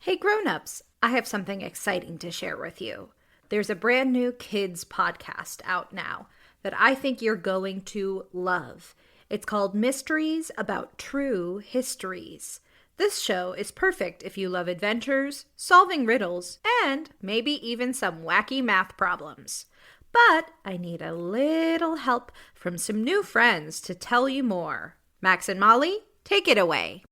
Hey Grownups, I have something exciting to share with you. There's a brand new kids podcast out now that I think you're going to love. It's called Mysteries About True Histories. This show is perfect if you love adventures, solving riddles, and maybe even some wacky math problems. But I need a little help from some new friends to tell you more. Max and Molly, take it away.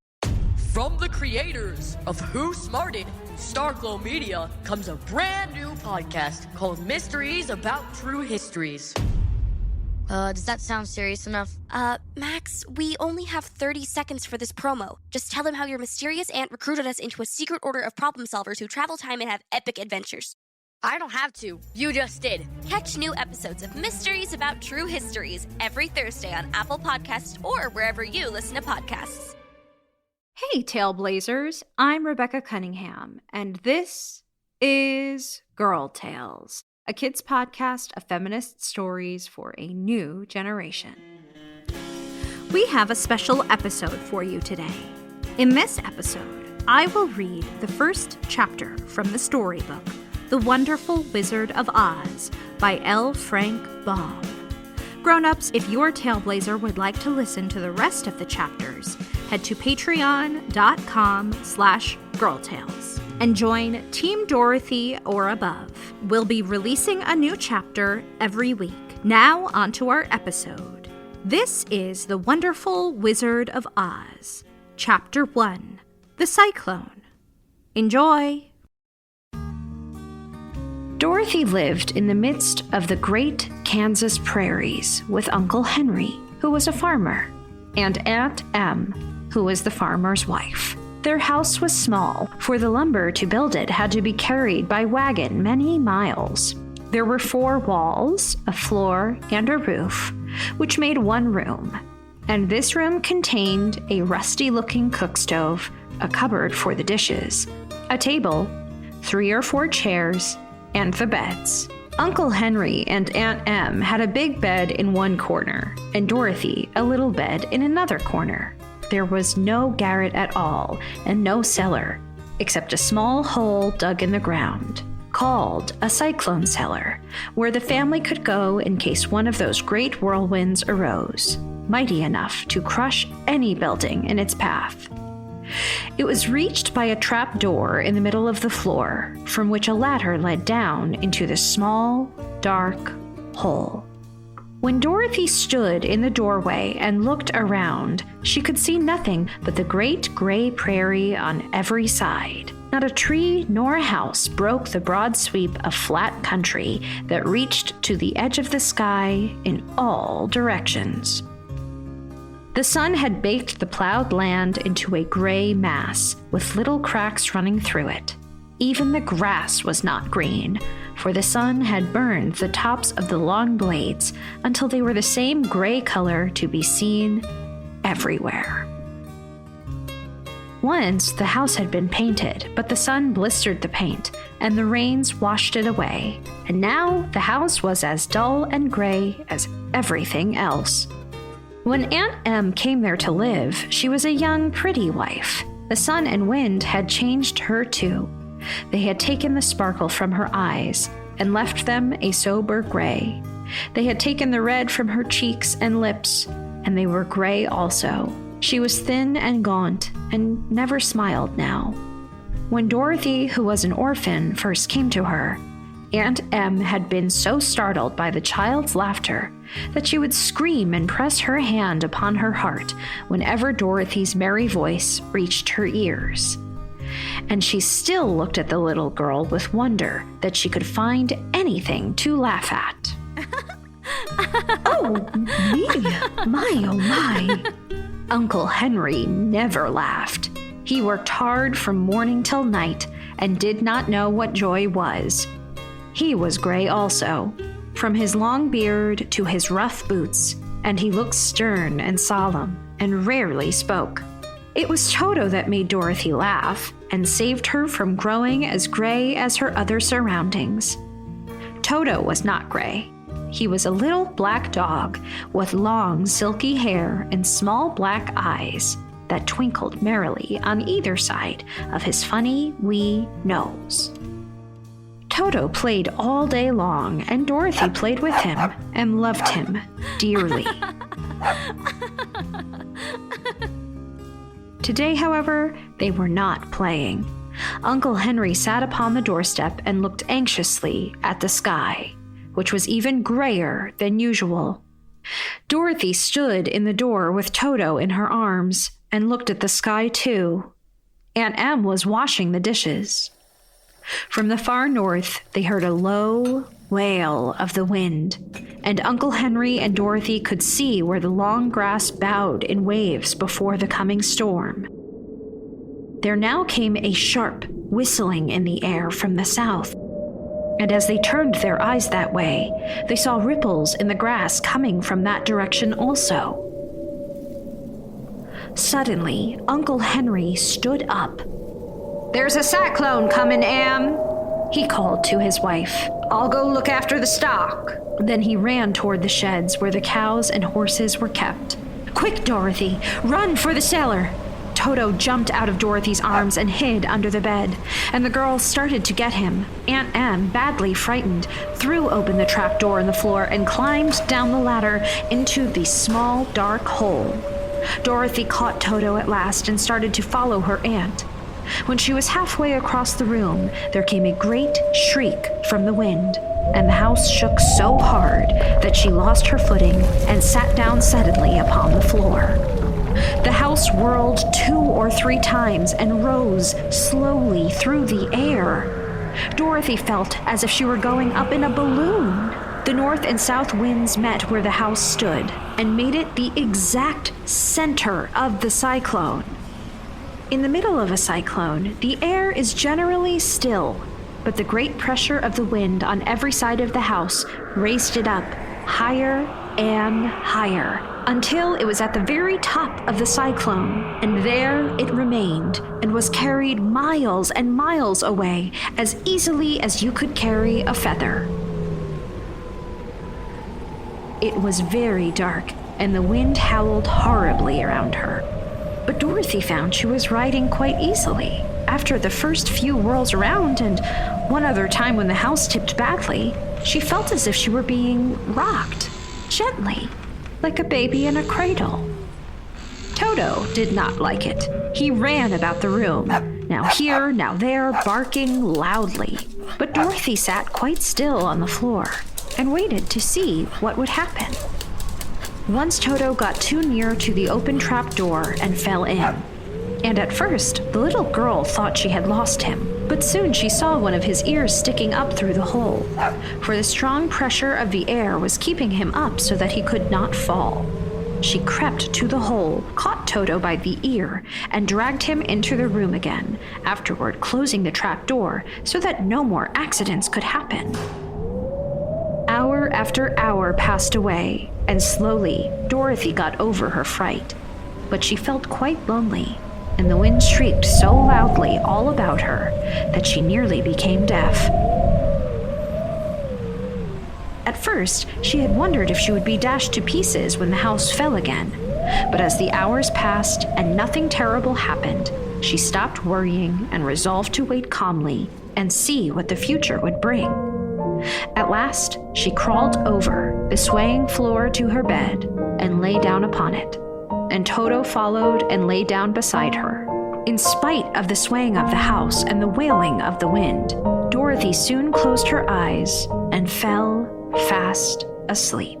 From the creators of Who Smarted, Starglow Media, comes a brand new podcast called Mysteries About True Histories. Does that sound serious enough? Max, we only have 30 seconds for this promo. Just tell them how your mysterious aunt recruited us into a secret order of problem solvers who travel time and have epic adventures. I don't have to. You just did. Catch new episodes of Mysteries About True Histories every Thursday on Apple Podcasts or wherever you listen to podcasts. Hey Tailblazers, I'm Rebecca Cunningham, and this is Girl Tales, a kids podcast of feminist stories for a new generation. We have a special episode for you today. In this episode, I will read the first chapter from the storybook, The Wonderful Wizard of Oz by L. Frank Baum. Grown-ups, if your Tailblazer would like to listen to the rest of the chapters, head to patreon.com/girltales and join Team Dorothy or above. We'll be releasing a new chapter every week. Now onto our episode. This is The Wonderful Wizard of Oz, Chapter 1, The Cyclone. Enjoy! Dorothy lived in the midst of the great Kansas prairies with Uncle Henry, who was a farmer, and Aunt Em, who was the farmer's wife. Their house was small, for the lumber to build it had to be carried by wagon many miles. There were 4 walls, a floor, and a roof, which made one room. And this room contained a rusty-looking cook stove, a cupboard for the dishes, a table, 3 or 4 chairs, and the beds. Uncle Henry and Aunt Em had a big bed in one corner, and Dorothy a little bed in another corner. There was no garret at all, and no cellar, except a small hole dug in the ground, called a cyclone cellar, where the family could go in case one of those great whirlwinds arose, mighty enough to crush any building in its path. It was reached by a trap door in the middle of the floor, from which a ladder led down into the small, dark hole. When Dorothy stood in the doorway and looked around, she could see nothing but the great gray prairie on every side. Not a tree nor a house broke the broad sweep of flat country that reached to the edge of the sky in all directions. The sun had baked the plowed land into a gray mass, with little cracks running through it. Even the grass was not green, for the sun had burned the tops of the long blades until they were the same gray color to be seen everywhere. Once the house had been painted, but the sun blistered the paint, and the rains washed it away, and now the house was as dull and gray as everything else. When Aunt Em came there to live, she was a young, pretty wife. The sun and wind had changed her too. They had taken the sparkle from her eyes and left them a sober gray. They had taken the red from her cheeks and lips, and they were gray also. She was thin and gaunt and never smiled now. When Dorothy, who was an orphan, first came to her, Aunt Em had been so startled by the child's laughter that she would scream and press her hand upon her heart whenever Dorothy's merry voice reached her ears. And she still looked at the little girl with wonder that she could find anything to laugh at. Oh, me! My, oh my! Uncle Henry never laughed. He worked hard from morning till night and did not know what joy was. He was gray also, from his long beard to his rough boots, and he looked stern and solemn and rarely spoke. It was Toto that made Dorothy laugh and saved her from growing as gray as her other surroundings. Toto was not gray. He was a little black dog with long silky hair and small black eyes that twinkled merrily on either side of his funny wee nose. Toto played all day long, and Dorothy played with him and loved him dearly. Today, however, they were not playing. Uncle Henry sat upon the doorstep and looked anxiously at the sky, which was even grayer than usual. Dorothy stood in the door with Toto in her arms and looked at the sky too. Aunt Em was washing the dishes. From the far north, they heard a low wail of the wind, and Uncle Henry and Dorothy could see where the long grass bowed in waves before the coming storm. There now came a sharp whistling in the air from the south, and as they turned their eyes that way, they saw ripples in the grass coming from that direction also. Suddenly, Uncle Henry stood up. "There's a cyclone coming, Em," he called to his wife. "I'll go look after the stock." Then he ran toward the sheds where the cows and horses were kept. "Quick, Dorothy, run for the cellar!" Toto jumped out of Dorothy's arms and hid under the bed, and the girls started to get him. Aunt Em, badly frightened, threw open the trap door in the floor and climbed down the ladder into the small, dark hole. Dorothy caught Toto at last and started to follow her aunt. When she was halfway across the room, there came a great shriek from the wind, and the house shook so hard that she lost her footing and sat down suddenly upon the floor. The house whirled 2 or 3 times and rose slowly through the air. Dorothy felt as if she were going up in a balloon. The north and south winds met where the house stood and made it the exact center of the cyclone. In the middle of a cyclone, the air is generally still, but the great pressure of the wind on every side of the house raised it up higher and higher until it was at the very top of the cyclone, and there it remained and was carried miles and miles away as easily as you could carry a feather. It was very dark, and the wind howled horribly around her. But Dorothy found she was riding quite easily. After the first few whirls around and one other time when the house tipped badly, she felt as if she were being rocked, gently, like a baby in a cradle. Toto did not like it. He ran about the room, now here, now there, barking loudly. But Dorothy sat quite still on the floor and waited to see what would happen. Once Toto got too near to the open trap door and fell in. And at first, the little girl thought she had lost him, but soon she saw one of his ears sticking up through the hole, for the strong pressure of the air was keeping him up so that he could not fall. She crept to the hole, caught Toto by the ear, and dragged him into the room again, afterward closing the trap door so that no more accidents could happen. Hour after hour passed away, and slowly Dorothy got over her fright. But she felt quite lonely, and the wind shrieked so loudly all about her that she nearly became deaf. At first, she had wondered if she would be dashed to pieces when the house fell again. But as the hours passed and nothing terrible happened, she stopped worrying and resolved to wait calmly and see what the future would bring. At last, she crawled over the swaying floor to her bed and lay down upon it, and Toto followed and lay down beside her. In spite of the swaying of the house and the wailing of the wind, Dorothy soon closed her eyes and fell fast asleep.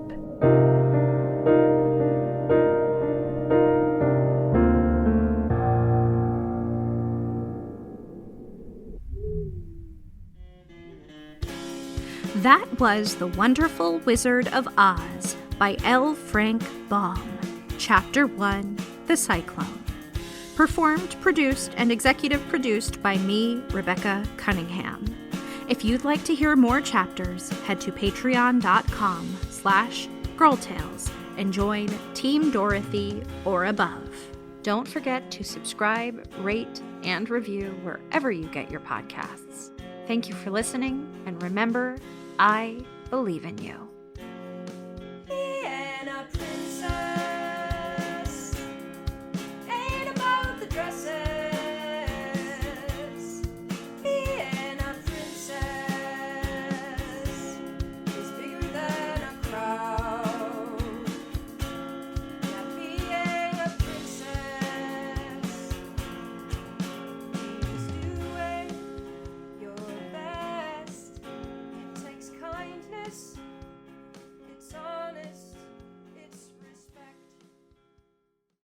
That was The Wonderful Wizard of Oz by L. Frank Baum. Chapter 1, The Cyclone. Performed, produced, and executive produced by me, Rebecca Cunningham. If you'd like to hear more chapters, head to patreon.com/girltales and join Team Dorothy or above. Don't forget to subscribe, rate, and review wherever you get your podcasts. Thank you for listening, and remember, I believe in you. Me and a princess ain't about this.